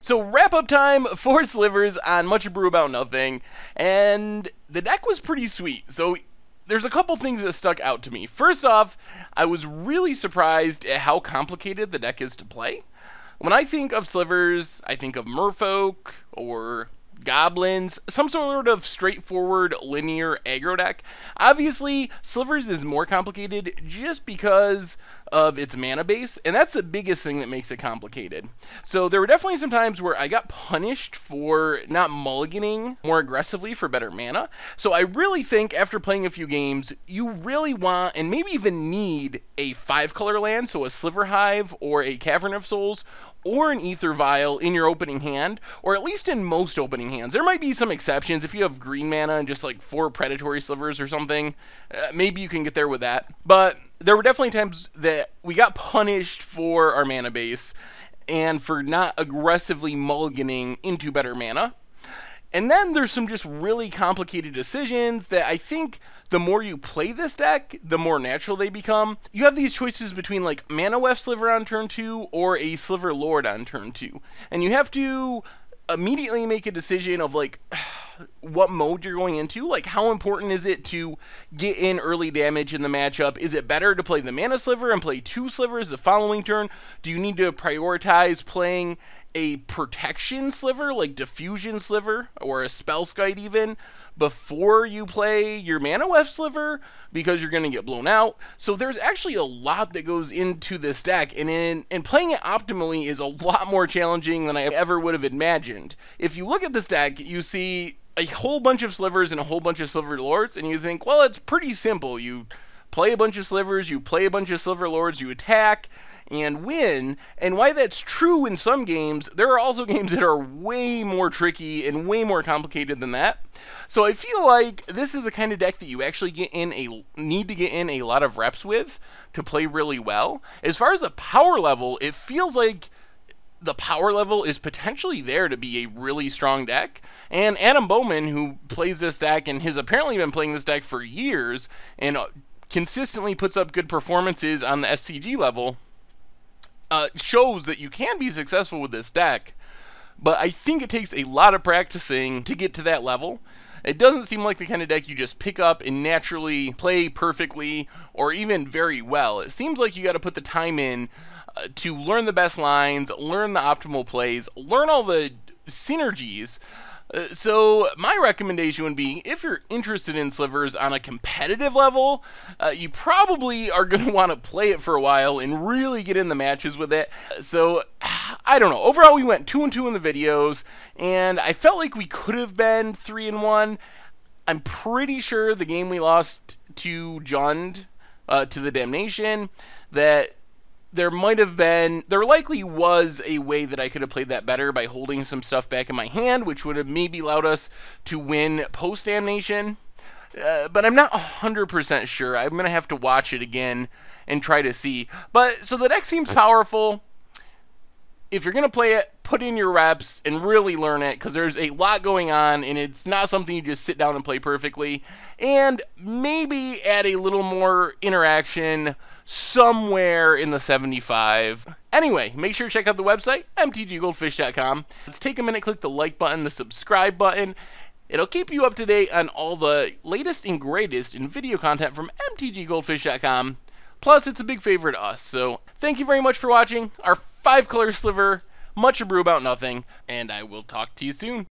So wrap up time for Slivers on Much Abrew About Nothing, and the deck was pretty sweet. So there's a couple things that stuck out to me. First off, I was really surprised at how complicated the deck is to play. When I think of Slivers, I think of Merfolk or Goblins, some sort of straightforward linear aggro deck. Obviously, Slivers is more complicated just because of its mana base, and that's the biggest thing that makes it complicated. So there were definitely some times where I got punished for not mulliganing more aggressively for better mana. So I really think after playing a few games, you really want and maybe even need a 5-color land, so a Sliver Hive or a Cavern of Souls or an Ether Vial in your opening hand, or at least in most opening hands. There might be some exceptions. If you have green mana and just like 4 Predatory Slivers or something, maybe you can get there with that. But there were definitely times that we got punished for our mana base and for not aggressively mulliganing into better mana. And then there's some just really complicated decisions that I think the more you play this deck, the more natural they become. You have these choices between like Mana Weft Sliver on turn 2 or a Sliver Lord on turn 2. And you have to immediately make a decision of like what mode you're going into. Like, how important is it to get in early damage in the matchup? Is it better to play the Mana Sliver and play 2 Slivers the following turn? Do you need to prioritize playing a protection Sliver, like Diffusion Sliver, or a Spellskite even, before you play your Mana Weft Sliver, because you're going to get blown out? So there's actually a lot that goes into this deck, and playing it optimally is a lot more challenging than I ever would have imagined. If you look at this deck, you see a whole bunch of Slivers and a whole bunch of Sliver Lords, and you think, well, it's pretty simple. You play a bunch of Slivers, you play a bunch of Sliver Lords, you attack and win. And why that's true in some games, there are also games that are way more tricky and way more complicated than that. So I feel like this is the kind of deck that you actually need to get in a lot of reps with to play really well. As far as the power level, it feels like the power level is potentially there to be a really strong deck. And Adam Bowman, who plays this deck and has apparently been playing this deck for years and consistently puts up good performances on the SCG level, shows that you can be successful with this deck. But I think it takes a lot of practicing to get to that level. It doesn't seem like the kind of deck you just pick up and naturally play perfectly or even very well. It seems like you got to put the time in to learn the best lines, learn the optimal plays, learn all the synergies. So my recommendation would be, if you're interested in Slivers on a competitive level, you probably are going to want to play it for a while and really get in the matches with it. So I don't know. Overall, we went 2-2 in the videos, and I felt like we could have been 3-1. I'm pretty sure the game we lost to Jund, to the Damnation, that there likely was a way that I could have played that better by holding some stuff back in my hand, which would have maybe allowed us to win post-Damnation. But I'm not 100% sure. I'm going to have to watch it again and try to see. So the deck seems powerful. If you're going to play it, put in your reps and really learn it, because there's a lot going on, and it's not something you just sit down and play perfectly. And maybe add a little more interaction somewhere in the 75. Anyway, make sure to check out the website, mtggoldfish.com. Let's take a minute, click the like button, the subscribe button. It'll keep you up to date on all the latest and greatest in video content from mtggoldfish.com. Plus, it's a big favor to us. So thank you very much for watching our 5-color Sliver, Much Abrew About Nothing, and I will talk to you soon.